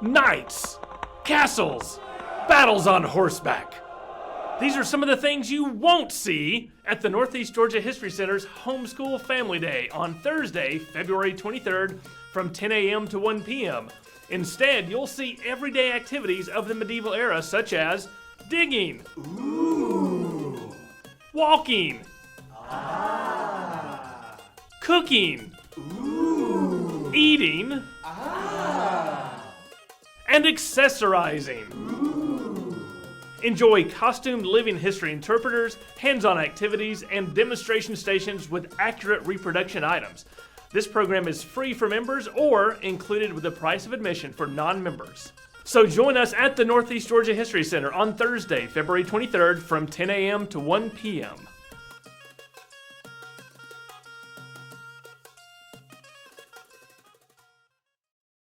knights, castles, battles on horseback. These are some of the things you won't see at the Northeast Georgia History Center's Homeschool Family Day on Thursday, February 23rd from 10 a.m. to 1 p.m. Instead, you'll see everyday activities of the medieval era such as digging, Ooh. walking, cooking, Ooh. eating, and accessorizing. Enjoy costumed living history interpreters, hands-on activities, and demonstration stations with accurate reproduction items. This program is free for members or included with the price of admission for non-members. So join us at the Northeast Georgia History Center on Thursday, February 23rd from 10 a.m. to 1 p.m.